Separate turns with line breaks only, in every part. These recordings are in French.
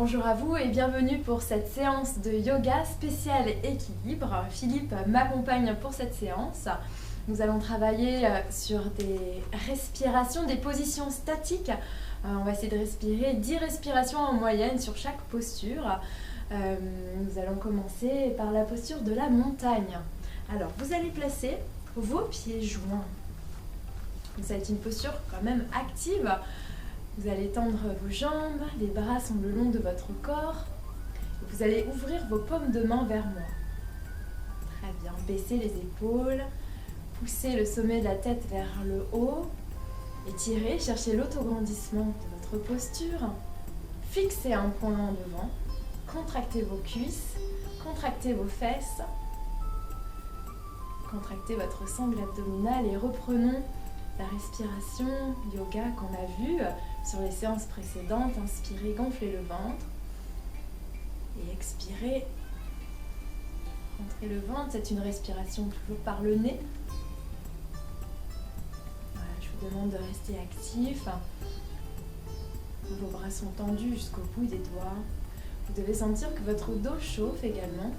Bonjour à vous et bienvenue pour cette séance de yoga spéciale équilibre. Philippe m'accompagne pour cette séance. Nous allons travailler sur des respirations, des positions statiques. On va essayer de respirer 10 respirations en moyenne sur chaque posture. Nous allons commencer par la posture de la montagne. Alors, vous allez placer vos pieds joints. Ça va être une posture quand même active. Vous allez tendre vos jambes, les bras sont le long de votre corps. Vous allez ouvrir vos paumes de main vers moi. Très bien, baissez les épaules, poussez le sommet de la tête vers le haut. Étirez, cherchez l'autograndissement de votre posture. Fixez un point en devant. Contractez vos cuisses, contractez vos fesses. Contractez votre sangle abdominale et reprenons la respiration yoga qu'on a vue sur les séances précédentes. Inspirez, gonflez le ventre. Et expirez, rentrez le ventre. C'est une respiration toujours par le nez. Voilà, je vous demande de rester actif. Vos bras sont tendus jusqu'au bout des doigts. Vous devez sentir que votre dos chauffe également.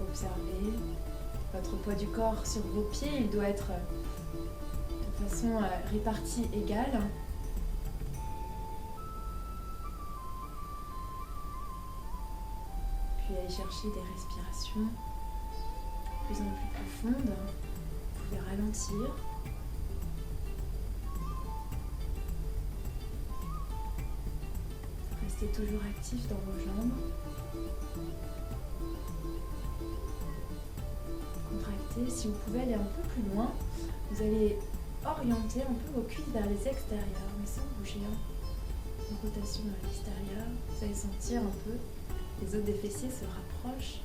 Observez votre poids du corps sur vos pieds. Il doit être de façon répartie égale. Puis allez chercher des respirations de plus en plus profondes. Vous pouvez ralentir. Restez toujours actif dans vos jambes. Contractez. Si vous pouvez aller un peu plus loin, vous allez orienter un peu vos cuisses vers les extérieurs, mais sans bouger. Une rotation vers l'extérieur. Vous allez sentir un peu les os des fessiers se rapprochent.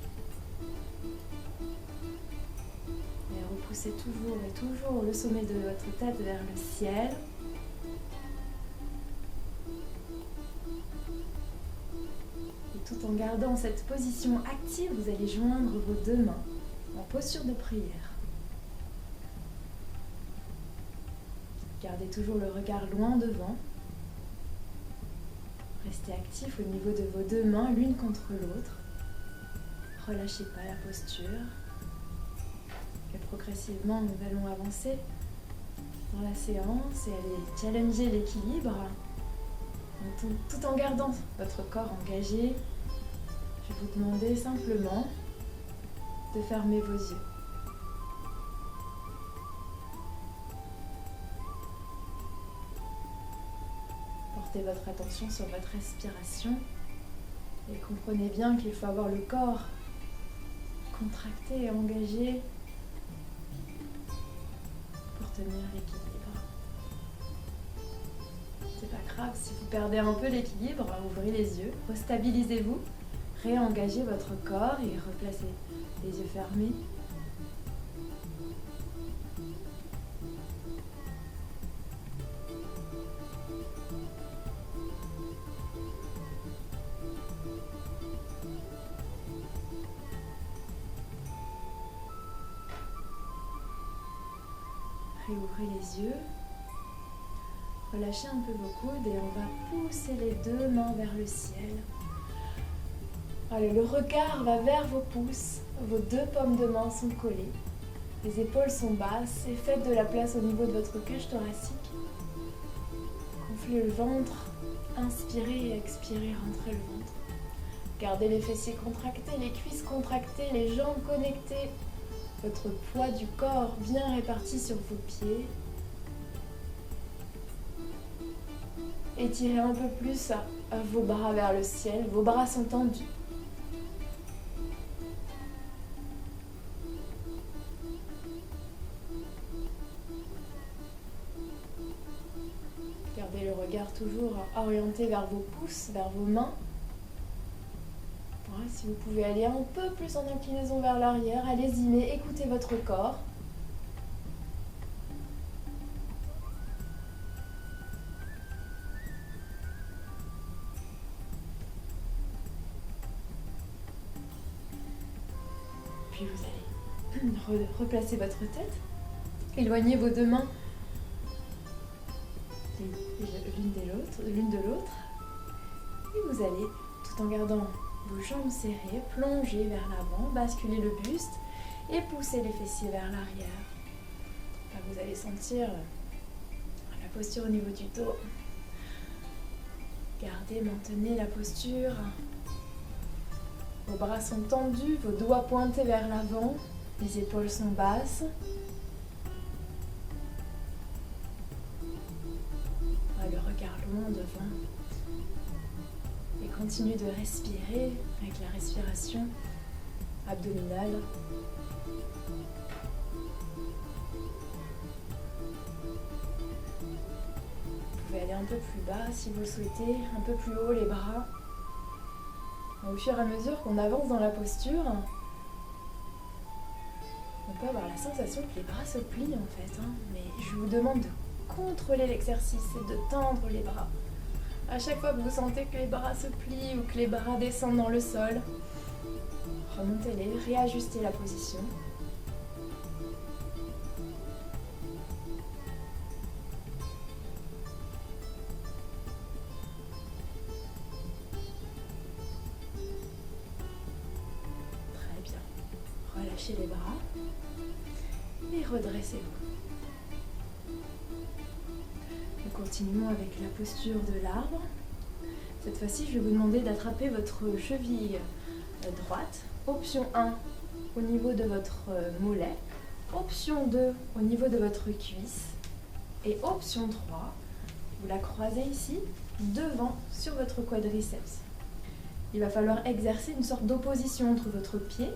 Et repoussez toujours et toujours le sommet de votre tête vers le ciel. Et tout en gardant cette position active, vous allez joindre vos deux mains en posture de prière. Gardez toujours le regard loin devant. Restez actif au niveau de vos deux mains, l'une contre l'autre. Relâchez pas la posture. Et progressivement, nous allons avancer dans la séance et aller challenger l'équilibre. Tout en gardant votre corps engagé, je vais vous demander simplement de fermer vos yeux. Portez votre attention sur votre respiration et comprenez bien qu'il faut avoir le corps contracté et engagé pour tenir l'équilibre. C'est pas grave si vous perdez un peu l'équilibre, ouvrez les yeux, restabilisez-vous, réengagez votre corps et replacez les yeux fermés. Réouvrez les yeux. Relâchez un peu vos coudes et on va pousser les deux mains vers le ciel. Allez, le regard va vers vos pouces, vos deux paumes de main sont collées, les épaules sont basses et faites de la place au niveau de votre cage thoracique. Gonflez le ventre, inspirez et expirez, rentrez le ventre. Gardez les fessiers contractés, les cuisses contractées, les jambes connectées, votre poids du corps bien réparti sur vos pieds. Étirez un peu plus vos bras vers le ciel, vos bras sont tendus. Gardez le regard toujours orienté vers vos pouces, vers vos mains. Voilà, si vous pouvez aller un peu plus en inclinaison vers l'arrière, allez-y, mais écoutez votre corps. Puis vous allez replacer votre tête Éloignez vos deux mains l'une de l'autre. Et vous allez, tout en gardant vos jambes serrées, plonger vers l'avant, basculer le buste et pousser les fessiers vers l'arrière. Là, vous allez sentir la posture au niveau du dos. Gardez, maintenez la posture. Vos bras sont tendus, vos doigts pointés vers l'avant, les épaules sont basses. Le regard loin devant. Et continuez de respirer avec la respiration abdominale. Vous pouvez aller un peu plus bas si vous le souhaitez, un peu plus haut les bras. Au fur et à mesure qu'on avance dans la posture, on peut avoir la sensation que les bras se plient en fait, mais je vous demande de contrôler l'exercice et de tendre les bras. À chaque fois que vous sentez que les bras se plient ou que les bras descendent dans le sol, remontez-les, réajustez la position. Très bien. Relâchez les bras et redressez-vous. Nous continuons avec la posture de l'arbre. Cette fois-ci, je vais vous demander d'attraper votre cheville droite. Option 1 au niveau de votre mollet. Option 2 au niveau de votre cuisse. Et option 3, vous la croisez ici, devant, sur votre quadriceps. Il va falloir exercer une sorte d'opposition entre votre pied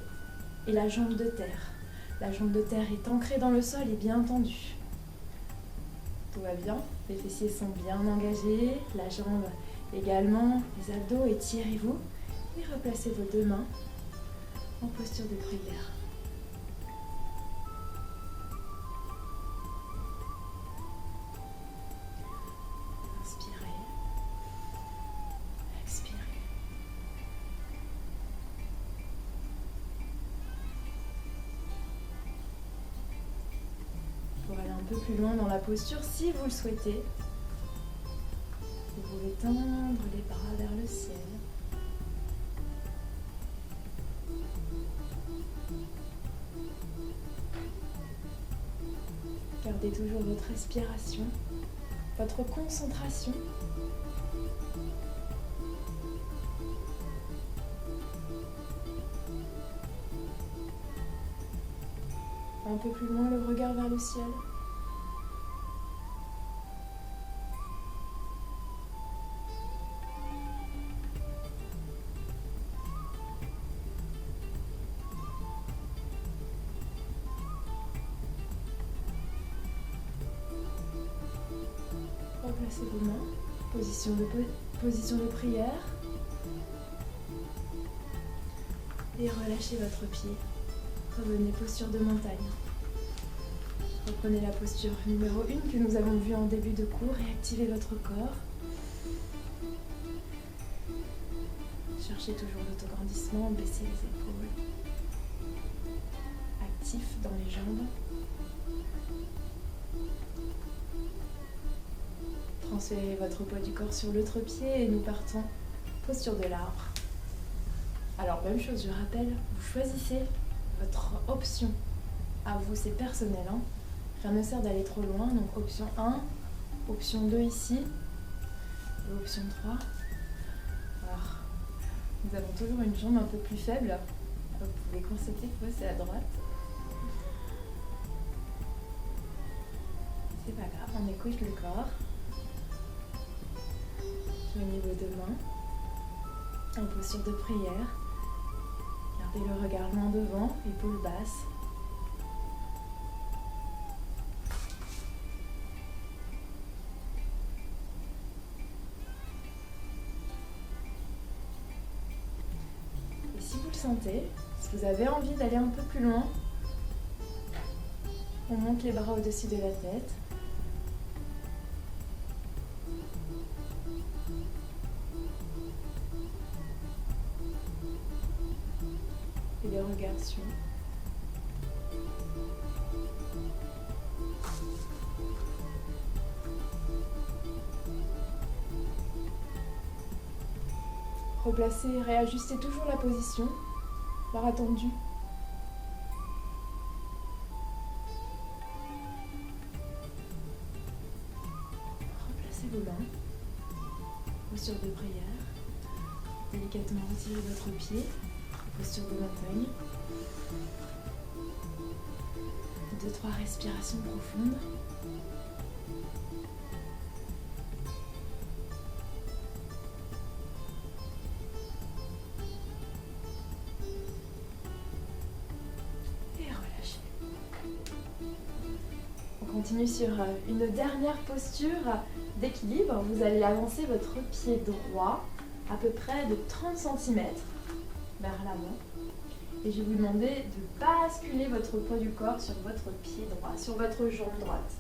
et la jambe de terre. La jambe de terre est ancrée dans le sol et bien tendue. Tout va bien, les fessiers sont bien engagés, la jambe également, les abdos, étirez-vous et replacez vos deux mains en posture de prière. Inspirez, expirez. Pour aller un peu plus loin dans la posture, si vous le souhaitez, vous pouvez tendre les bras vers le ciel. Gardez toujours votre respiration, votre concentration. Un peu plus loin, le regard vers le ciel. Replacez vos mains, position de prière. Et relâchez votre pied. Revenez posture de montagne. Reprenez la posture numéro 1 que nous avons vue en début de cours et activez votre corps. Cherchez toujours l'autograndissement, baissez les épaules. Actif dans les jambes. Transférez votre poids du corps sur l'autre pied et nous partons posture de l'arbre. Alors même chose, je rappelle, vous choisissez votre option. À vous, c'est personnel. Rien ne sert d'aller trop loin. Donc option 1, option 2 ici, et option 3. Alors, nous avons toujours une jambe un peu plus faible. Vous pouvez constater que c'est à droite. C'est pas grave, on écoute le corps. Joignez vos deux mains en posture de prière. Gardez le regard loin devant, épaules basses. Et si vous le sentez, si vous avez envie d'aller un peu plus loin, on monte les bras au-dessus de la tête. Et le regard suit. Replacez, réajustez toujours la position, l'heure attendue. Replacez vos mains, posture de prière. Délicatement retirez votre pied, posture de montagne. 2-3 respirations profondes. On continue sur une dernière posture d'équilibre. Vous allez avancer votre pied droit à peu près de 30 cm vers l'avant. Et je vais vous demander de basculer votre poids du corps sur votre pied droit, sur votre jambe droite.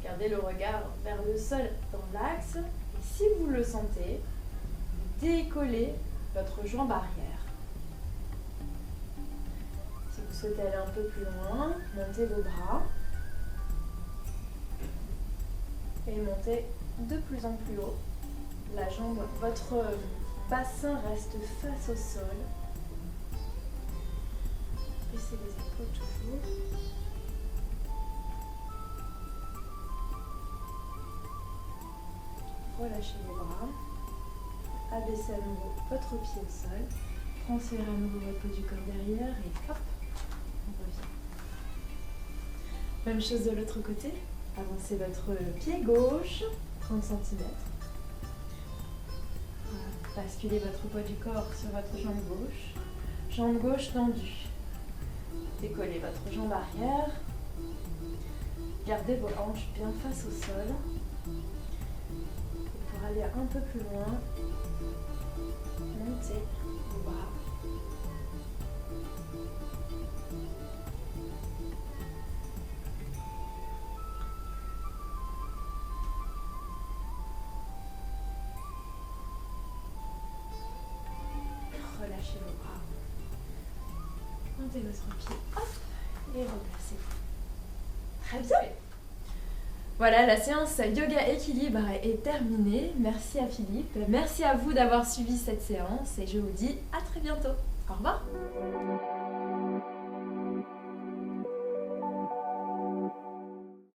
Gardez le regard vers le sol dans l'axe. Et si vous le sentez, décollez votre jambe arrière. Si vous souhaitez aller un peu plus loin, montez vos bras. Et montez de plus en plus haut. La jambe, votre bassin reste face au sol. Baissez les épaules toujours. Relâchez vos bras. Abaissez à nouveau votre pied au sol. Transférez à nouveau votre poids du corps derrière et hop, on revient. Même chose de l'autre côté. Avancez votre pied gauche, 30 cm. Basculez votre poids du corps sur votre jambe gauche. Jambe gauche tendue. Décollez votre jambe arrière. Gardez vos hanches bien face au sol. Et pour aller un peu plus loin, montez vos bras. Relâchez vos bras. Montez votre pied. Hop, et replacez-vous. Très bien. Voilà, la séance yoga équilibre est terminée. Merci à Philippe. Merci à vous d'avoir suivi cette séance et je vous dis à très bientôt. Au revoir.